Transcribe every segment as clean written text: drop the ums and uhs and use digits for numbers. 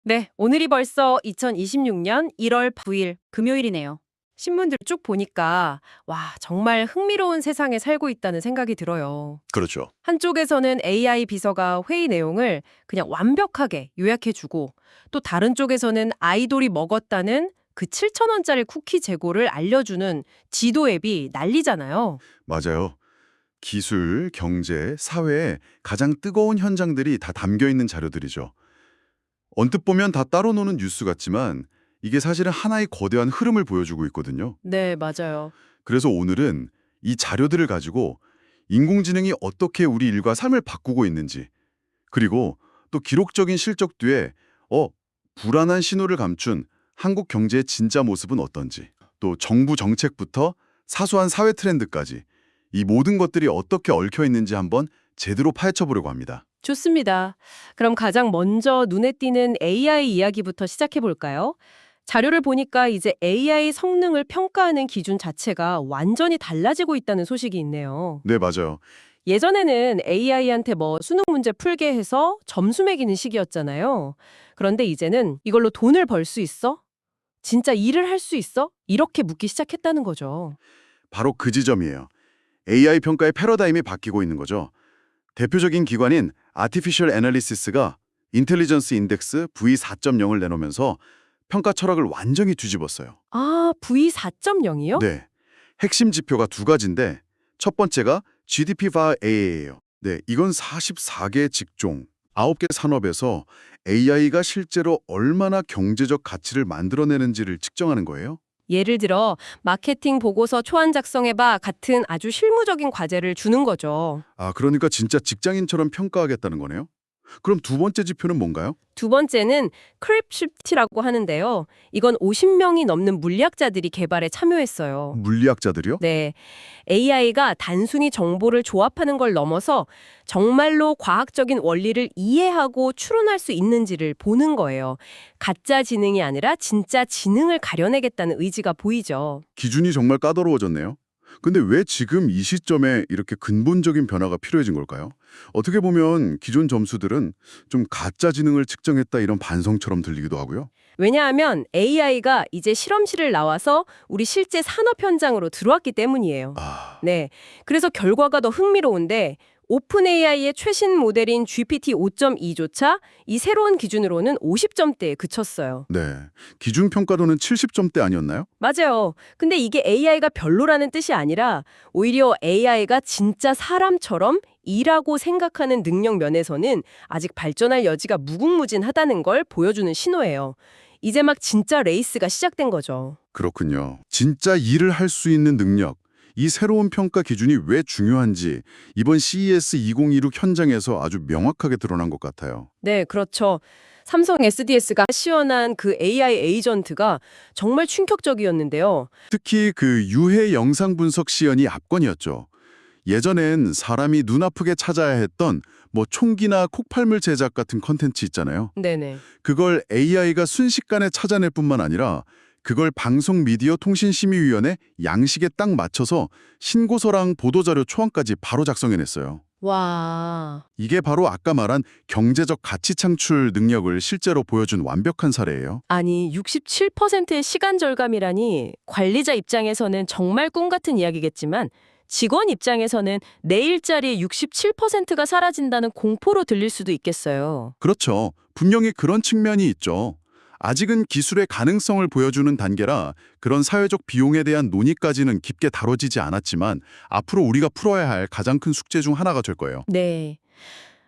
네, 오늘이 벌써 2026년 1월 9일 금요일이네요. 신문들 쭉 보니까 와, 정말 흥미로운 세상에 살고 있다는 생각이 들어요. 그렇죠. 한쪽에서는 AI 비서가 회의 내용을 그냥 완벽하게 요약해주고 또 다른 쪽에서는 아이돌이 먹었다는 그 7,000원짜리 쿠키 재고를 알려주는 지도 앱이 난리잖아요. 맞아요. 기술, 경제, 사회의 가장 뜨거운 현장들이 다 담겨 있는 자료들이죠. 언뜻 보면 다 따로 노는 뉴스 같지만 이게 사실은 하나의 거대한 흐름을 보여주고 있거든요. 네, 맞아요. 그래서 오늘은 이 자료들을 가지고 인공지능이 어떻게 우리 일과 삶을 바꾸고 있는지, 그리고 또 기록적인 실적 뒤에 불안한 신호를 감춘 한국 경제의 진짜 모습은 어떤지, 또 정부 정책부터 사소한 사회 트렌드까지 이 모든 것들이 어떻게 얽혀 있는지 한번 제대로 파헤쳐 보려고 합니다. 좋습니다. 그럼 가장 먼저 눈에 띄는 AI 이야기부터 시작해 볼까요? 자료를 보니까 이제 AI 성능을 평가하는 기준 자체가 완전히 달라지고 있다는 소식이 있네요. 네, 맞아요. 예전에는 AI한테 뭐 수능 문제 풀게 해서 점수 매기는 식이었잖아요. 그런데 이제는 이걸로 돈을 벌 수 있어? 진짜 일을 할 수 있어? 이렇게 묻기 시작했다는 거죠. 바로 그 지점이에요. AI 평가의 패러다임이 바뀌고 있는 거죠. 대표적인 기관인 Artificial Analysis가 인텔리전스 인덱스 V4.0을 내놓으면서 평가 철학을 완전히 뒤집었어요. 아, V4.0이요? 네. 핵심 지표가 두 가지인데 첫 번째가 GDP vs AI예요. 네, 이건 44개 직종, 9개 산업에서 AI가 실제로 얼마나 경제적 가치를 만들어내는지를 측정하는 거예요. 예를 들어 마케팅 보고서 초안 작성해봐 같은 아주 실무적인 과제를 주는 거죠. 아, 그러니까 진짜 직장인처럼 평가하겠다는 거네요. 그럼 두 번째 지표는 뭔가요? 두 번째는 크립시프트라고 하는데요. 이건 50명이 넘는 물리학자들이 개발에 참여했어요. 물리학자들이요? 네, AI가 단순히 정보를 조합하는 걸 넘어서 정말로 과학적인 원리를 이해하고 추론할 수 있는지를 보는 거예요. 가짜 지능이 아니라 진짜 지능을 가려내겠다는 의지가 보이죠. 기준이 정말 까다로워졌네요. 근데 왜 지금 이 시점에 이렇게 근본적인 변화가 필요해진 걸까요? 어떻게 보면 기존 점수들은 좀 가짜 지능을 측정했다 이런 반성처럼 들리기도 하고요. 왜냐하면 AI가 이제 실험실을 나와서 우리 실제 산업 현장으로 들어왔기 때문이에요. 아, 네. 그래서 결과가 더 흥미로운데 오픈 AI의 최신 모델인 GPT 5.2조차 이 새로운 기준으로는 50점대에 그쳤어요. 네. 기준 평가도는 70점대 아니었나요? 맞아요. 근데 이게 AI가 별로라는 뜻이 아니라 오히려 AI가 진짜 사람처럼 일하고 생각하는 능력 면에서는 아직 발전할 여지가 무궁무진하다는 걸 보여주는 신호예요. 이제 막 진짜 레이스가 시작된 거죠. 그렇군요. 진짜 일을 할 수 있는 능력, 이 새로운 평가 기준이 왜 중요한지 이번 CES 2026 현장에서 아주 명확하게 드러난 것 같아요. 네, 그렇죠. 삼성 SDS가 시연한 그 AI 에이전트가 정말 충격적이었는데요. 특히 그 유해 영상 분석 시연이 압권이었죠. 예전엔 사람이 눈 아프게 찾아야 했던 뭐 총기나 콕팔물 제작 같은 컨텐츠 있잖아요. 네네. 그걸 AI가 순식간에 찾아낼 뿐만 아니라 그걸 방송미디어통신심의위원회 양식에 딱 맞춰서 신고서랑 보도자료 초안까지 바로 작성해냈어요. 와. 이게 바로 아까 말한 경제적 가치 창출 능력을 실제로 보여준 완벽한 사례예요. 아니, 67%의 시간 절감이라니 관리자 입장에서는 정말 꿈 같은 이야기겠지만 직원 입장에서는 내 일자리의 67%가 사라진다는 공포로 들릴 수도 있겠어요. 그렇죠. 분명히 그런 측면이 있죠. 아직은 기술의 가능성을 보여주는 단계라 그런 사회적 비용에 대한 논의까지는 깊게 다뤄지지 않았지만 앞으로 우리가 풀어야 할 가장 큰 숙제 중 하나가 될 거예요. 네.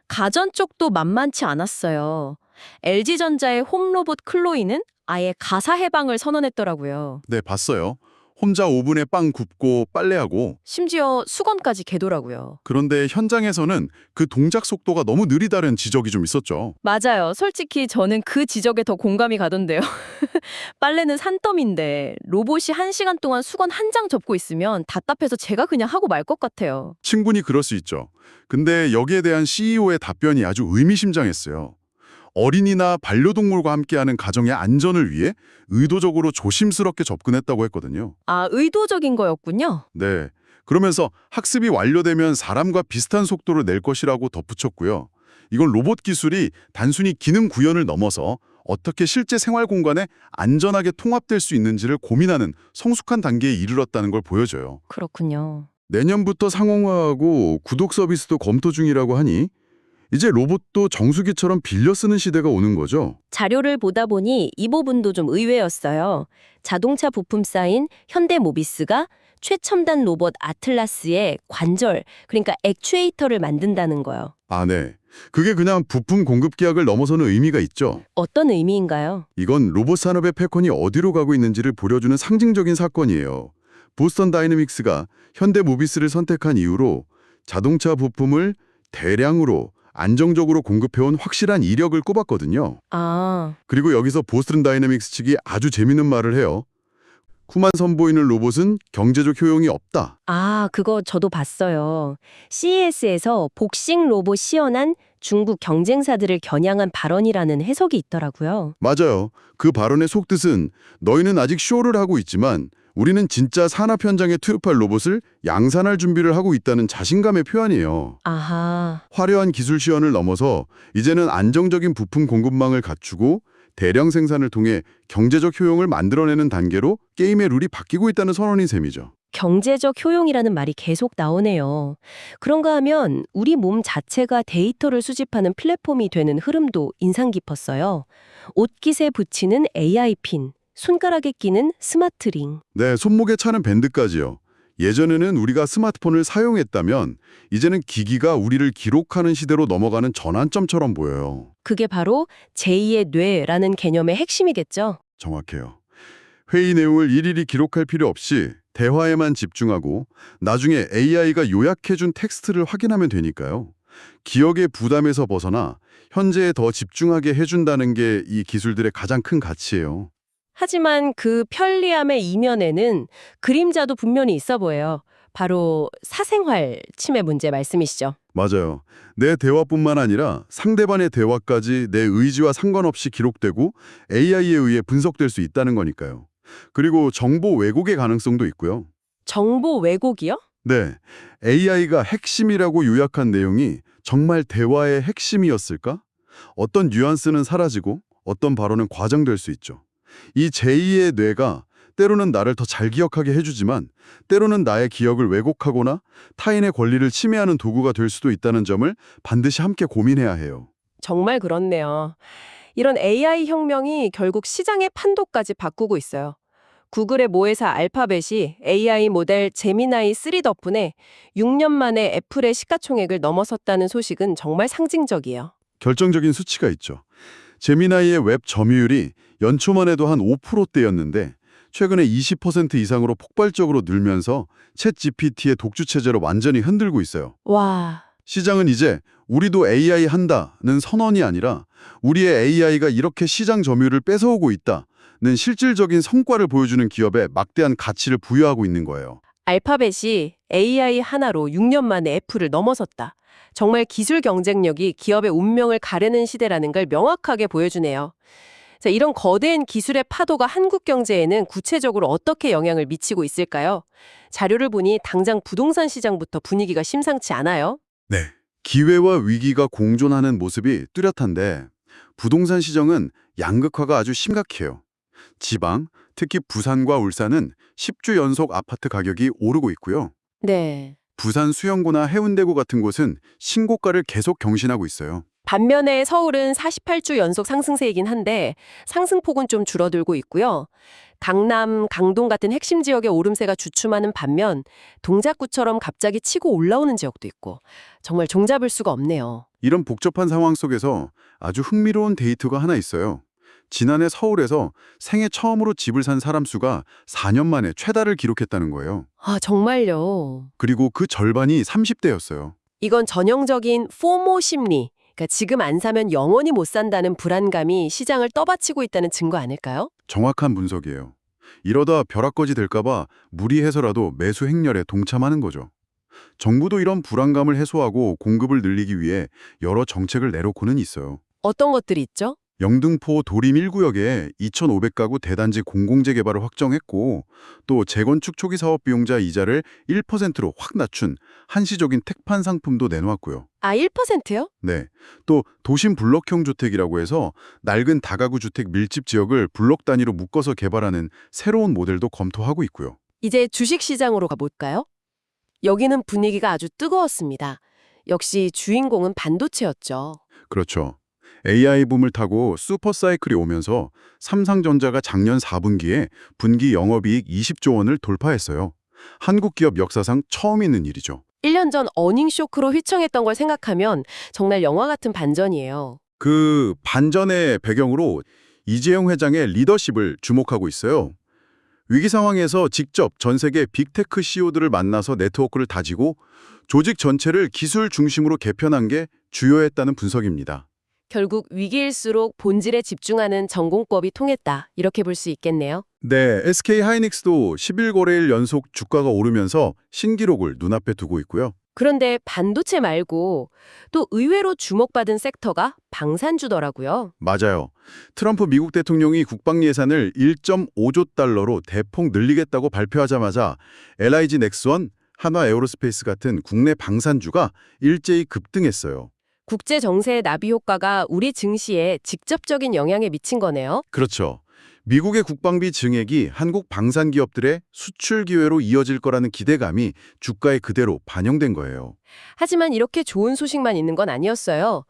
가전 쪽도 만만치 않았어요. LG전자의 홈로봇 클로이는 아예 가사 해방을 선언했더라고요. 네, 봤어요. 혼자 오븐에 빵 굽고 빨래하고 심지어 수건까지 개더라고요. 그런데 현장에서는 그 동작 속도가 너무 느리다는 지적이 좀 있었죠. 맞아요. 솔직히 저는 그 지적에 더 공감이 가던데요. 빨래는 산더미인데 로봇이 1시간 동안 수건 한 장 접고 있으면 답답해서 제가 그냥 하고 말 것 같아요. 충분히 그럴 수 있죠. 근데 여기에 대한 CEO의 답변이 아주 의미심장했어요. 어린이나 반려동물과 함께하는 가정의 안전을 위해 의도적으로 조심스럽게 접근했다고 했거든요. 아, 의도적인 거였군요. 네. 그러면서 학습이 완료되면 사람과 비슷한 속도를 낼 것이라고 덧붙였고요. 이건 로봇 기술이 단순히 기능 구현을 넘어서 어떻게 실제 생활 공간에 안전하게 통합될 수 있는지를 고민하는 성숙한 단계에 이르렀다는 걸 보여줘요. 그렇군요. 내년부터 상용화하고 구독 서비스도 검토 중이라고 하니 이제 로봇도 정수기처럼 빌려 쓰는 시대가 오는 거죠. 자료를 보다 보니 이 부분도 좀 의외였어요. 자동차 부품사인 현대모비스가 최첨단 로봇 아틀라스의 관절, 그러니까 액추에이터를 만든다는 거요. 아, 네. 그게 그냥 부품 공급 계약을 넘어서는 의미가 있죠. 어떤 의미인가요? 이건 로봇 산업의 패권이 어디로 가고 있는지를 보여주는 상징적인 사건이에요. 보스턴 다이내믹스가 현대모비스를 선택한 이후로 자동차 부품을 대량으로 안정적으로 공급해온 확실한 이력을 꼽았거든요. 아, 그리고 여기서 보스턴 다이내믹스 측이 아주 재밌는 말을 해요. 쿠만 선보이는 로봇은 경제적 효용이 없다. 그거 저도 봤어요. CES에서 복싱 로봇 시연한 중국 경쟁사들을 겨냥한 발언이라는 해석이 있더라고요. 맞아요. 그 발언의 속뜻은 너희는 아직 쇼를 하고 있지만 우리는 진짜 산업 현장에 투입할 로봇을 양산할 준비를 하고 있다는 자신감의 표현이에요. 아하, 화려한 기술 시연을 넘어서 이제는 안정적인 부품 공급망을 갖추고 대량 생산을 통해 경제적 효용을 만들어내는 단계로 게임의 룰이 바뀌고 있다는 선언인 셈이죠. 경제적 효용이라는 말이 계속 나오네요. 그런가 하면 우리 몸 자체가 데이터를 수집하는 플랫폼이 되는 흐름도 인상 깊었어요. 옷깃에 붙이는 AI 핀, 손가락에 끼는 스마트 링. 네, 손목에 차는 밴드까지요. 예전에는 우리가 스마트폰을 사용했다면 이제는 기기가 우리를 기록하는 시대로 넘어가는 전환점처럼 보여요. 그게 바로 제2의 뇌라는 개념의 핵심이겠죠. 정확해요. 회의 내용을 일일이 기록할 필요 없이 대화에만 집중하고 나중에 AI가 요약해준 텍스트를 확인하면 되니까요. 기억의 부담에서 벗어나 현재에 더 집중하게 해준다는 게 이 기술들의 가장 큰 가치예요. 하지만 그 편리함의 이면에는 그림자도 분명히 있어 보여요. 바로 사생활 침해 문제 말씀이시죠. 맞아요. 내 대화뿐만 아니라 상대방의 대화까지 내 의지와 상관없이 기록되고 AI에 의해 분석될 수 있다는 거니까요. 그리고 정보 왜곡의 가능성도 있고요. 정보 왜곡이요? 네, AI가 핵심이라고 요약한 내용이 정말 대화의 핵심이었을까? 어떤 뉘앙스는 사라지고 어떤 발언은 과장될 수 있죠. 이 제2의 뇌가 때로는 나를 더 잘 기억하게 해주지만 때로는 나의 기억을 왜곡하거나 타인의 권리를 침해하는 도구가 될 수도 있다는 점을 반드시 함께 고민해야 해요. 정말 그렇네요. 이런 AI 혁명이 결국 시장의 판도까지 바꾸고 있어요. 구글의 모회사 알파벳이 AI 모델 제미나이 3 덕분에 6년 만에 애플의 시가총액을 넘어섰다는 소식은 정말 상징적이에요. 결정적인 수치가 있죠. 제미나이의 웹 점유율이 연초만 해도 한 5%대였는데 최근에 20% 이상으로 폭발적으로 늘면서 챗 GPT의 독주 체제로 완전히 흔들고 있어요. 와, 시장은 이제 우리도 AI 한다는 선언이 아니라 우리의 AI가 이렇게 시장 점유율을 뺏어오고 있다는 실질적인 성과를 보여주는 기업에 막대한 가치를 부여하고 있는 거예요. 알파벳이 AI 하나로 6년 만에 애플을 넘어섰다. 정말 기술 경쟁력이 기업의 운명을 가르는 시대라는 걸 명확하게 보여주네요. 자, 이런 거대한 기술의 파도가 한국 경제에는 구체적으로 어떻게 영향을 미치고 있을까요? 자료를 보니 당장 부동산 시장부터 분위기가 심상치 않아요. 네. 기회와 위기가 공존하는 모습이 뚜렷한데 부동산 시장은 양극화가 아주 심각해요. 지방, 특히 부산과 울산은 10주 연속 아파트 가격이 오르고 있고요. 네. 부산 수영구나 해운대구 같은 곳은 신고가를 계속 경신하고 있어요. 반면에 서울은 48주 연속 상승세이긴 한데 상승폭은 좀 줄어들고 있고요. 강남, 강동 같은 핵심 지역의 오름세가 주춤하는 반면 동작구처럼 갑자기 치고 올라오는 지역도 있고 정말 종잡을 수가 없네요. 이런 복잡한 상황 속에서 아주 흥미로운 데이터가 하나 있어요. 지난해 서울에서 생애 처음으로 집을 산 사람 수가 4년 만에 최다를 기록했다는 거예요. 아, 정말요. 그리고 그 절반이 30대였어요. 이건 전형적인 포모 심리, 그러니까 지금 안 사면 영원히 못 산다는 불안감이 시장을 떠받치고 있다는 증거 아닐까요? 정확한 분석이에요. 이러다 벼락거지 될까봐 무리해서라도 매수 행렬에 동참하는 거죠. 정부도 이런 불안감을 해소하고 공급을 늘리기 위해 여러 정책을 내놓고는 있어요. 어떤 것들이 있죠? 영등포 도림 1구역에 2,500가구 대단지 공공재 개발을 확정했고 또 재건축 초기 사업 비용자 이자를 1%로 확 낮춘 한시적인 택판 상품도 내놓았고요. 아, 1%요? 네. 또 도심 블록형 주택이라고 해서 낡은 다가구 주택 밀집 지역을 블록 단위로 묶어서 개발하는 새로운 모델도 검토하고 있고요. 이제 주식시장으로 가볼까요? 여기는 분위기가 아주 뜨거웠습니다. 역시 주인공은 반도체였죠. 그렇죠. AI 붐을 타고 슈퍼사이클이 오면서 삼성전자가 작년 4분기에 분기 영업이익 20조 원을 돌파했어요. 한국 기업 역사상 처음 있는 일이죠. 1년 전 어닝 쇼크로 휘청했던 걸 생각하면 정말 영화 같은 반전이에요. 그 반전의 배경으로 이재용 회장의 리더십을 주목하고 있어요. 위기 상황에서 직접 전 세계 빅테크 CEO들을 만나서 네트워크를 다지고 조직 전체를 기술 중심으로 개편한 게 주요했다는 분석입니다. 결국 위기일수록 본질에 집중하는 전공법이 통했다. 이렇게 볼 수 있겠네요. 네, SK 하이닉스도 11거래일 연속 주가가 오르면서 신기록을 눈앞에 두고 있고요. 그런데 반도체 말고 또 의외로 주목받은 섹터가 방산주더라고요. 맞아요. 트럼프 미국 대통령이 국방 예산을 1.5조 달러로 대폭 늘리겠다고 발표하자마자 LIG 넥스원, 한화 에어로스페이스 같은 국내 방산주가 일제히 급등했어요. 국제 정세의 나비 효과가 우리 증시에 직접적인 영향을 미친 거네요. 그렇죠. 미국의 국방비 증액이 한국 방산 기업들의 수출 기회로 이어질 거라는 기대감이 주가에 그대로 반영된 거예요. 하지만 이렇게 좋은 소식만 있는 건 아니었어요.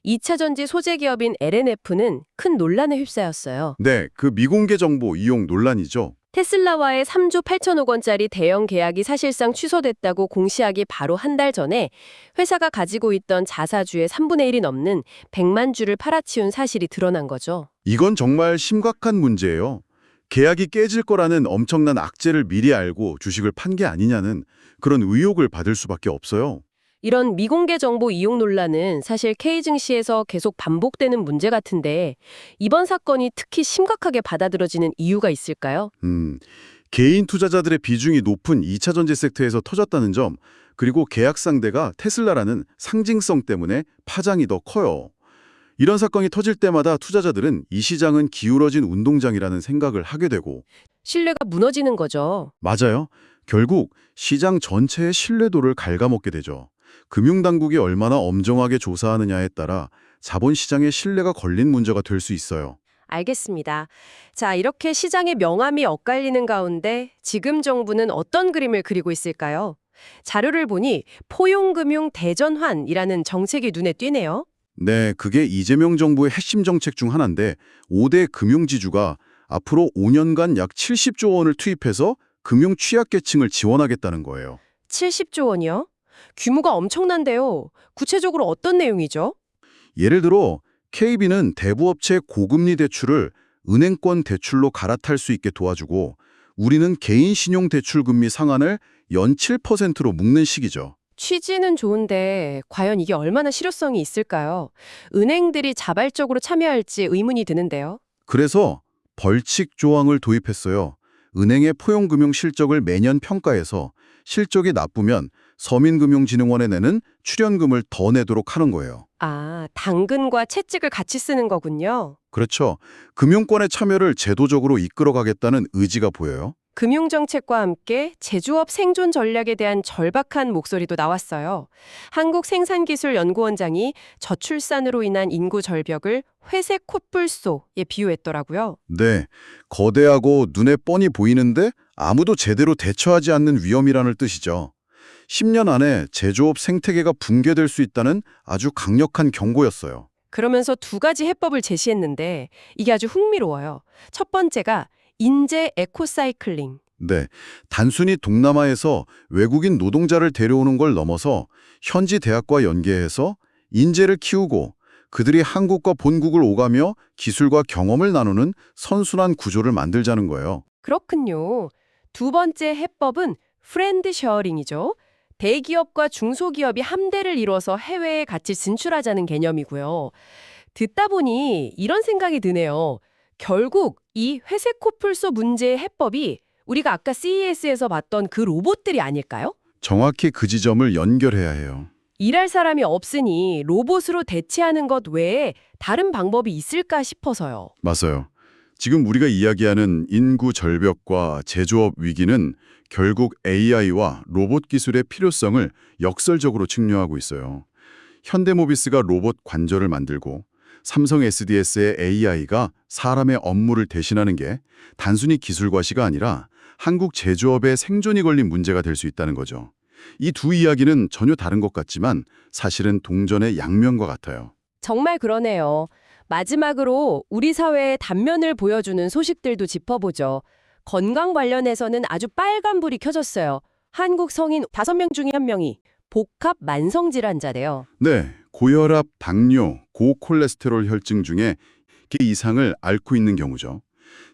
2차 전지 소재 기업인 LNF는 큰 논란에 휩싸였어요. 네, 그 미공개 정보 이용 논란이죠. 테슬라와의 3조 8천억 원짜리 대형 계약이 사실상 취소됐다고 공시하기 바로 한 달 전에 회사가 가지고 있던 자사주의 3분의 1이 넘는 100만 주를 팔아치운 사실이 드러난 거죠. 이건 정말 심각한 문제예요. 계약이 깨질 거라는 엄청난 악재를 미리 알고 주식을 판 게 아니냐는 그런 의혹을 받을 수밖에 없어요. 이런 미공개 정보 이용 논란은 사실 K증시에서 계속 반복되는 문제 같은데 이번 사건이 특히 심각하게 받아들여지는 이유가 있을까요? 개인 투자자들의 비중이 높은 2차 전지 섹터에서 터졌다는 점, 그리고 계약 상대가 테슬라라는 상징성 때문에 파장이 더 커요. 이런 사건이 터질 때마다 투자자들은 이 시장은 기울어진 운동장이라는 생각을 하게 되고 신뢰가 무너지는 거죠. 맞아요. 결국 시장 전체의 신뢰도를 갉아먹게 되죠. 금융당국이 얼마나 엄정하게 조사하느냐에 따라 자본시장의 신뢰가 걸린 문제가 될 수 있어요. 알겠습니다. 자, 이렇게 시장의 명암이 엇갈리는 가운데 지금 정부는 어떤 그림을 그리고 있을까요? 자료를 보니 포용금융 대전환이라는 정책이 눈에 띄네요. 네, 그게 이재명 정부의 핵심 정책 중 하나인데 5대 금융지주가 앞으로 5년간 약 70조 원을 투입해서 금융 취약계층을 지원하겠다는 거예요. 70조 원이요? 규모가 엄청난데요. 구체적으로 어떤 내용이죠? 예를 들어 KB는 대부업체 고금리 대출을 은행권 대출로 갈아탈 수 있게 도와주고 우리는 개인 신용 대출 금리 상한을 연 7%로 묶는 식이죠. 취지는 좋은데 과연 이게 얼마나 실효성이 있을까요? 은행들이 자발적으로 참여할지 의문이 드는데요. 그래서 벌칙 조항을 도입했어요. 은행의 포용금융 실적을 매년 평가해서 실적이 나쁘면 서민금융진흥원에 내는 출연금을 더 내도록 하는 거예요. 아, 당근과 채찍을 같이 쓰는 거군요. 그렇죠. 금융권의 참여를 제도적으로 이끌어가겠다는 의지가 보여요. 금융정책과 함께 제조업 생존 전략에 대한 절박한 목소리도 나왔어요. 한국생산기술연구원장이 저출산으로 인한 인구 절벽을 회색 콧불소에 비유했더라고요. 네, 거대하고 눈에 뻔히 보이는데 아무도 제대로 대처하지 않는 위험이라는 뜻이죠. 10년 안에 제조업 생태계가 붕괴될 수 있다는 아주 강력한 경고였어요. 그러면서 두 가지 해법을 제시했는데 이게 아주 흥미로워요. 첫 번째가 인재 에코사이클링. 네, 단순히 동남아에서 외국인 노동자를 데려오는 걸 넘어서 현지 대학과 연계해서 인재를 키우고 그들이 한국과 본국을 오가며 기술과 경험을 나누는 선순환 구조를 만들자는 거예요. 그렇군요. 두 번째 해법은 프렌드 쉐어링이죠. 대기업과 중소기업이 함대를 이뤄서 해외에 같이 진출하자는 개념이고요. 듣다 보니 이런 생각이 드네요. 결국 이 회색 코뿔소 문제의 해법이 우리가 아까 CES에서 봤던 그 로봇들이 아닐까요? 정확히 그 지점을 연결해야 해요. 일할 사람이 없으니 로봇으로 대체하는 것 외에 다른 방법이 있을까 싶어서요. 맞아요. 지금 우리가 이야기하는 인구 절벽과 제조업 위기는 결국 AI와 로봇 기술의 필요성을 역설적으로 측량하고 있어요. 현대모비스가 로봇 관절을 만들고 삼성 SDS의 AI가 사람의 업무를 대신하는 게 단순히 기술 과시가 아니라 한국 제조업의 생존이 걸린 문제가 될 수 있다는 거죠. 이 두 이야기는 전혀 다른 것 같지만 사실은 동전의 양면과 같아요. 정말 그러네요. 마지막으로 우리 사회의 단면을 보여주는 소식들도 짚어보죠. 건강 관련해서는 아주 빨간불이 켜졌어요. 한국 성인 5명 중에 1명이 복합 만성질환자래요. 네, 고혈압, 당뇨, 고콜레스테롤 혈증 중에 그 이상을 앓고 있는 경우죠.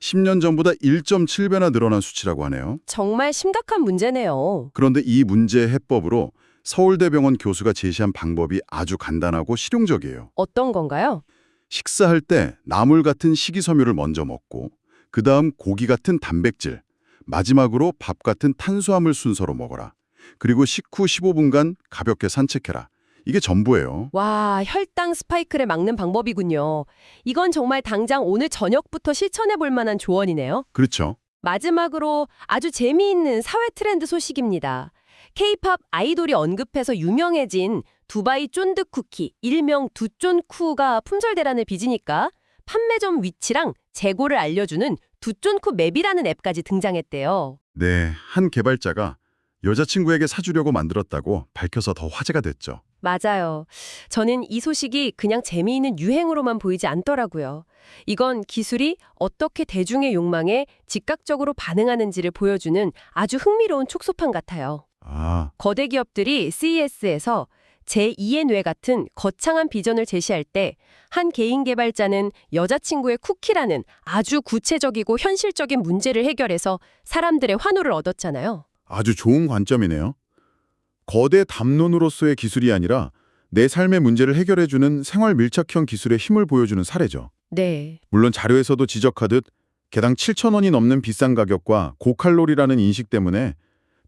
10년 전보다 1.7배나 늘어난 수치라고 하네요. 정말 심각한 문제네요. 그런데 이 문제 해법으로 서울대병원 교수가 제시한 방법이 아주 간단하고 실용적이에요. 어떤 건가요? 식사할 때 나물 같은 식이섬유를 먼저 먹고 그 다음 고기 같은 단백질, 마지막으로 밥 같은 탄수화물 순서로 먹어라. 그리고 식후 15분간 가볍게 산책해라. 이게 전부예요. 와, 혈당 스파이크를 막는 방법이군요. 이건 정말 당장 오늘 저녁부터 실천해 볼 만한 조언이네요. 그렇죠. 마지막으로 아주 재미있는 사회 트렌드 소식입니다. K-팝 아이돌이 언급해서 유명해진 두바이 쫀득 쿠키, 일명 두쫀쿠가 품절 대란을 빚으니까 판매점 위치랑 재고를 알려주는 두쫀쿠 맵이라는 앱까지 등장했대요. 네, 한 개발자가 여자친구에게 사주려고 만들었다고 밝혀서 더 화제가 됐죠. 맞아요. 저는 이 소식이 그냥 재미있는 유행으로만 보이지 않더라고요. 이건 기술이 어떻게 대중의 욕망에 즉각적으로 반응하는지를 보여주는 아주 흥미로운 촉소판 같아요. 아, 거대 기업들이 CES에서 제2의 뇌 같은 거창한 비전을 제시할 때 한 개인 개발자는 여자친구의 쿠키라는 아주 구체적이고 현실적인 문제를 해결해서 사람들의 환호를 얻었잖아요. 아주 좋은 관점이네요. 거대 담론으로서의 기술이 아니라 내 삶의 문제를 해결해주는 생활 밀착형 기술의 힘을 보여주는 사례죠. 네. 물론 자료에서도 지적하듯 개당 7,000원이 넘는 비싼 가격과 고칼로리라는 인식 때문에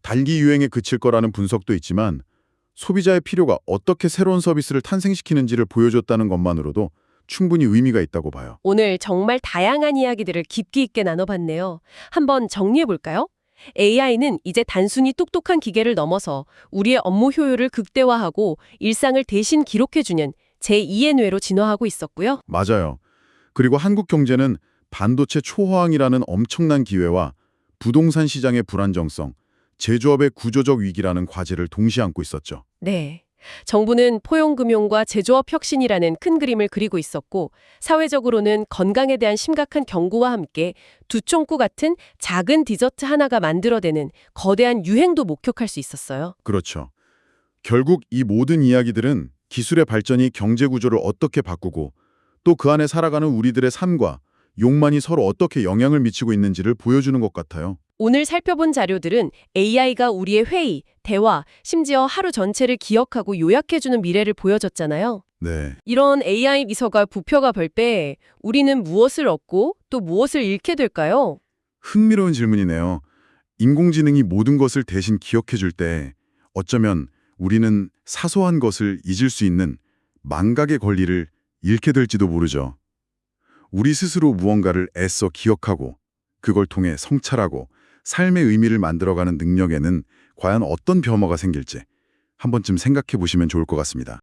단기 유행에 그칠 거라는 분석도 있지만 소비자의 필요가 어떻게 새로운 서비스를 탄생시키는지를 보여줬다는 것만으로도 충분히 의미가 있다고 봐요. 오늘 정말 다양한 이야기들을 깊이 있게 나눠봤네요. 한번 정리해볼까요? AI는 이제 단순히 똑똑한 기계를 넘어서 우리의 업무 효율을 극대화하고 일상을 대신 기록해주는 제2의 뇌로 진화하고 있었고요. 맞아요. 그리고 한국 경제는 반도체 초호황이라는 엄청난 기회와 부동산 시장의 불안정성, 제조업의 구조적 위기라는 과제를 동시에 안고 있었죠. 네. 정부는 포용금융과 제조업 혁신이라는 큰 그림을 그리고 있었고 사회적으로는 건강에 대한 심각한 경고와 함께 두쫑꾸 같은 작은 디저트 하나가 만들어내는 거대한 유행도 목격할 수 있었어요. 그렇죠. 결국 이 모든 이야기들은 기술의 발전이 경제 구조를 어떻게 바꾸고 또 그 안에 살아가는 우리들의 삶과 욕망이 서로 어떻게 영향을 미치고 있는지를 보여주는 것 같아요. 오늘 살펴본 자료들은 AI가 우리의 회의, 대화, 심지어 하루 전체를 기억하고 요약해주는 미래를 보여줬잖아요. 네. 이런 AI 비서가 부표가 별 때 우리는 무엇을 얻고 또 무엇을 잃게 될까요? 흥미로운 질문이네요. 인공지능이 모든 것을 대신 기억해 줄 때 어쩌면 우리는 사소한 것을 잊을 수 있는 망각의 권리를 잃게 될지도 모르죠. 우리 스스로 무언가를 애써 기억하고 그걸 통해 성찰하고 삶의 의미를 만들어가는 능력에는 과연 어떤 변화가 생길지 한 번쯤 생각해 보시면 좋을 것 같습니다.